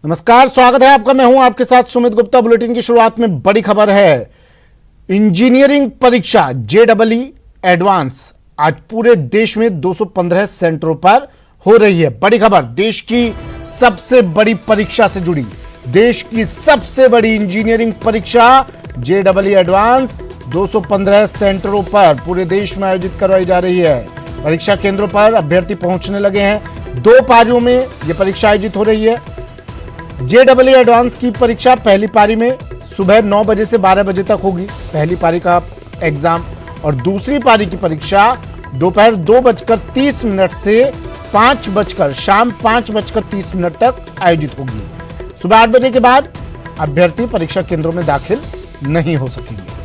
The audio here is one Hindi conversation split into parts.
नमस्कार, स्वागत है आपका। मैं हूं आपके साथ सुमित गुप्ता। बुलेटिन की शुरुआत में बड़ी खबर है। इंजीनियरिंग परीक्षा जेईई एडवांस आज पूरे देश में 215 सेंटरों पर हो रही है। बड़ी खबर, देश की सबसे बड़ी परीक्षा से जुड़ी, देश की सबसे बड़ी इंजीनियरिंग परीक्षा जेईई एडवांस 215 सेंटरों पर पूरे देश में आयोजित करवाई जा रही है। परीक्षा केंद्रों पर अभ्यर्थी पहुंचने लगे हैं। 2 पारियों में यह परीक्षा आयोजित हो रही है। जेईई एडवांस की परीक्षा पहली पारी में सुबह 9 बजे से 12 बजे तक होगी, पहली पारी का एग्जाम, और दूसरी पारी की परीक्षा दोपहर 2:30 से शाम 5:30 तक आयोजित होगी। सुबह 8 बजे के बाद अभ्यर्थी परीक्षा केंद्रों में दाखिल नहीं हो सकेंगे।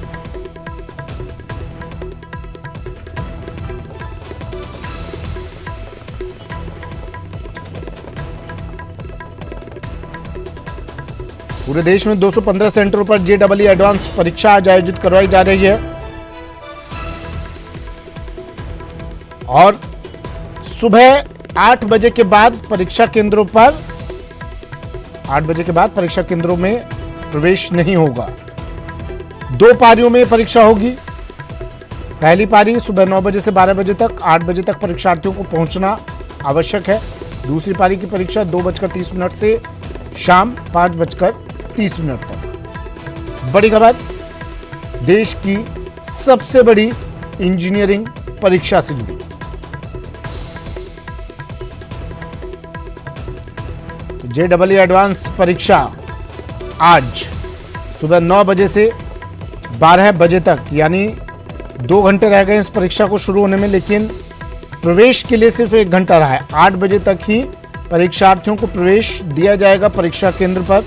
पूरे देश में 215 सेंटरों पर जेईई एडवांस परीक्षा आज आयोजित करवाई जा रही है और सुबह 8 बजे के बाद परीक्षा केंद्रों में प्रवेश नहीं होगा। 2 पारियों में परीक्षा होगी। पहली पारी सुबह 9 बजे से 12 बजे तक, 8 बजे तक परीक्षार्थियों को पहुंचना आवश्यक है। दूसरी पारी की परीक्षा 2:30 से शाम 5:30 तक। बड़ी खबर, देश की सबसे बड़ी इंजीनियरिंग परीक्षा से जुड़ी। जेईई एडवांस परीक्षा आज सुबह 9 बजे से 12 बजे तक, यानी 2 घंटे रह गए इस परीक्षा को शुरू होने में, लेकिन प्रवेश के लिए सिर्फ 1 घंटा रहा है। 8 बजे तक ही परीक्षार्थियों को प्रवेश दिया जाएगा परीक्षा केंद्र पर।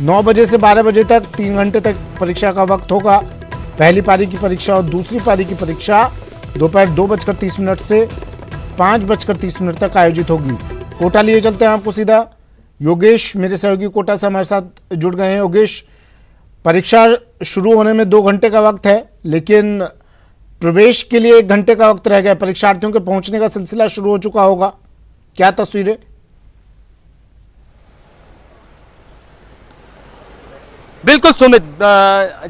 9 बजे से 12 बजे तक 3 घंटे तक परीक्षा का वक्त होगा। पहली पारी की परीक्षा और दूसरी पारी की परीक्षा दोपहर 2:30 से 5:30 तक आयोजित होगी। कोटा लिए चलते हैं आपको सीधा। योगेश मेरे सहयोगी कोटा से हमारे साथ जुड़ गए हैं। योगेश, परीक्षा शुरू होने में 2 घंटे का वक्त है, लेकिन प्रवेश के लिए 1 घंटे का वक्त रह गया। परीक्षार्थियों के पहुंचने का सिलसिला शुरू हो चुका होगा, क्या तस्वीरें? बिल्कुल सुमित,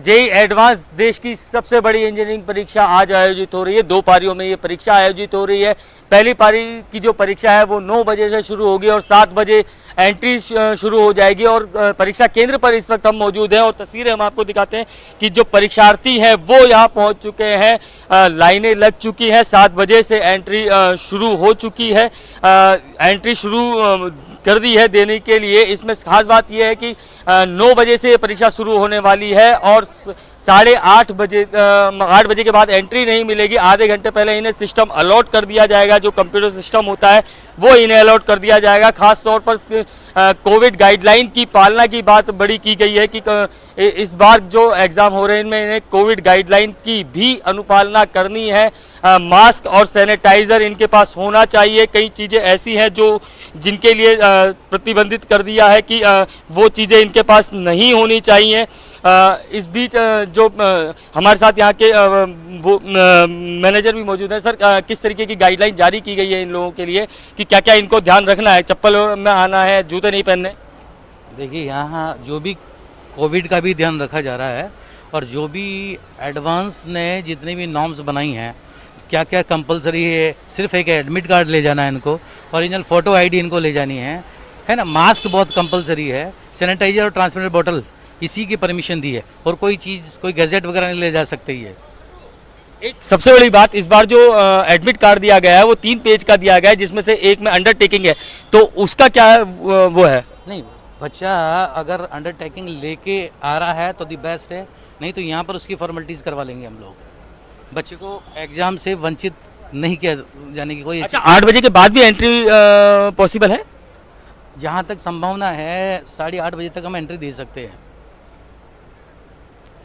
जेईई एडवांस देश की सबसे बड़ी इंजीनियरिंग परीक्षा आज आयोजित हो रही है। 2 पारियों में ये परीक्षा आयोजित हो रही है। पहली पारी की जो परीक्षा है वो 9 बजे से शुरू होगी और 7 बजे एंट्री शुरू हो जाएगी। और परीक्षा केंद्र पर इस वक्त हम मौजूद हैं और तस्वीरें हम आपको दिखाते हैं कि जो परीक्षार्थी हैं वो यहाँ पहुँच चुके हैं। लाइनें लग चुकी हैं, 7 बजे से एंट्री शुरू हो चुकी है। एंट्री शुरू कर दी है देने के लिए। इसमें खास बात यह है कि 9 बजे से परीक्षा शुरू होने वाली है और 8:30 बजे 8 बजे के बाद एंट्री नहीं मिलेगी। आधे घंटे पहले इन्हें सिस्टम अलॉट कर दिया जाएगा, जो कंप्यूटर सिस्टम होता है वो इन्हें अलॉट कर दिया जाएगा। खास तौर पर कोविड गाइडलाइन की पालना की बात बड़ी की गई है कि इस बार जो एग्जाम हो रहे हैं इनमें इन्हें कोविड गाइडलाइन की भी अनुपालना करनी है। मास्क और सैनिटाइजर इनके पास होना चाहिए। कई चीज़ें ऐसी हैं जो जिनके लिए प्रतिबंधित कर दिया है कि वो चीज़ें इनके पास नहीं होनी चाहिए। इस बीच जो हमारे साथ यहाँ के वो मैनेजर भी मौजूद हैं। सर, किस तरीके की गाइडलाइन जारी की गई है इन लोगों के लिए कि क्या क्या इनको ध्यान रखना है? चप्पल में आना है, जूते नहीं पहनने? देखिए, यहाँ जो भी कोविड का भी ध्यान रखा जा रहा है और जो भी एडवांस ने जितनी भी नॉर्म्स बनाई हैं, क्या क्या कंपलसरी है। सिर्फ एक एडमिट कार्ड ले जाना है इनको, ओरिजिनल फ़ोटो आईडी इनको ले जानी है ना। मास्क बहुत कंपलसरी है। सैनिटाइजर और ट्रांसपेरेंट बोतल इसी की परमिशन दी है और कोई चीज़, कोई गैजेट वगैरह नहीं ले जा सकते। ये एक सबसे बड़ी बात, इस बार जो एडमिट कार्ड दिया गया है वो 3 पेज का दिया गया है, जिसमें से एक में अंडरटेकिंग है, तो उसका क्या वो है? नहीं, बच्चा अगर अंडरटेकिंग लेके आ रहा है तो दी बेस्ट है, नहीं तो यहाँ पर उसकी फॉर्मेलिटीज़ करवा लेंगे हम लोग। बच्चे को एग्ज़ाम से वंचित नहीं किया जाने की कोई। अच्छा, 8 बजे के बाद भी एंट्री पॉसिबल है? जहाँ तक संभावना है 8:30 बजे तक हम एंट्री दे सकते हैं।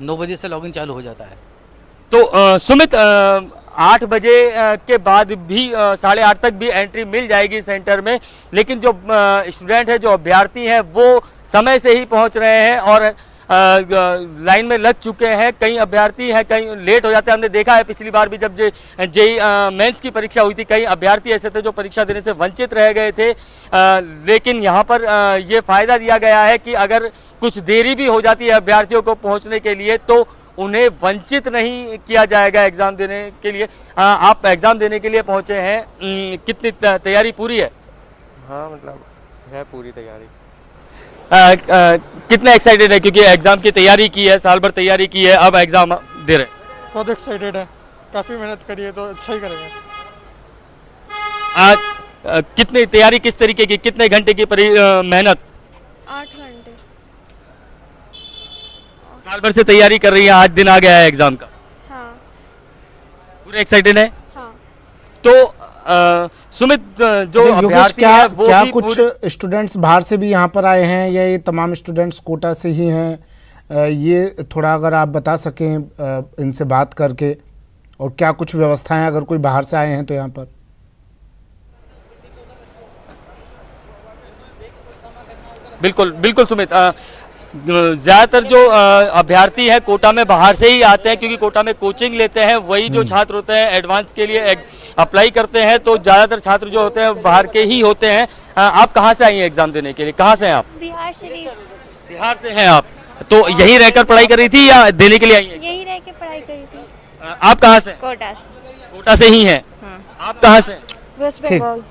9 बजे से लॉगिन चालू हो जाता है। तो सुमित, 8 बजे के बाद भी 8:30 तक भी एंट्री मिल जाएगी सेंटर में, लेकिन जो स्टूडेंट है, जो अभ्यर्थी हैं, वो समय से ही पहुंच रहे हैं और लाइन में लग चुके हैं। कई अभ्यर्थी हैं, कई लेट हो जाते हैं। हमने देखा है पिछली बार भी जब जेई मेंस की परीक्षा हुई थी, कई अभ्यर्थी ऐसे थे जो परीक्षा देने से वंचित रह गए थे। लेकिन यहाँ पर ये फायदा दिया गया है कि अगर कुछ देरी भी हो जाती है अभ्यर्थियों को पहुँचने के लिए तो उन्हें वंचित नहीं किया जाएगा एग्जाम देने के लिए। आप एग्जाम देने के लिए पहुंचे हैं, कितनी तैयारी पूरी है? हाँ मतलब है पूरी तैयारी। कितना एक्साइटेड है क्योंकि एग्जाम की तैयारी की है, साल भर तैयारी की है, अब एग्जाम दे रहे हैं? बहुत एक्साइटेड है, काफ़ी मेहनत करी है तो अच्छा ही करेंगे। आज कितनी तैयारी, किस तरीके की, कितने घंटे की मेहनत? 8 घंटे। साल भर से तैयारी कर रही है, आज दिन आ गया है एग्जाम का, हाँ पूरे एक्साइटेड है? हाँ। तो सुमित, जो अच्छा, योगेश, अभ्यर्थी क्या है वो क्या भी कुछ स्टूडेंट्स बाहर से भी यहाँ पर आए हैं या ये तमाम स्टूडेंट्स कोटा से ही हैं? ये थोड़ा अगर आप बता सकें इनसे बात करके, और क्या कुछ व्यवस्थाएं अगर कोई बाहर से आए हैं तो यहाँ पर? बिल्कुल बिल्कुल सुमित, ज़्यादातर जो अभ्यर्थी है कोटा में बाहर से ही आते हैं क्योंकि कोटा में कोचिंग लेते हैं। वही जो छात्र होते हैं एडवांस के लिए अप्लाई करते हैं, तो ज़्यादातर छात्र जो होते हैं बाहर के ही होते हैं। आप कहाँ से आई हैं एग्जाम देने के लिए? कहाँ से हैं आप? बिहार शरीफ। बिहार से हैं आप, तो यहीं रहकर पढ़ाई कर रही थी या देने के लिए आई हैं? यहीं रह के पढ़ाई करी थी। आप कहाँ से? कोटा से। कोटा से ही हैं। हाँ। आप कहाँ से? वेस्ट ठीक। बंगाल।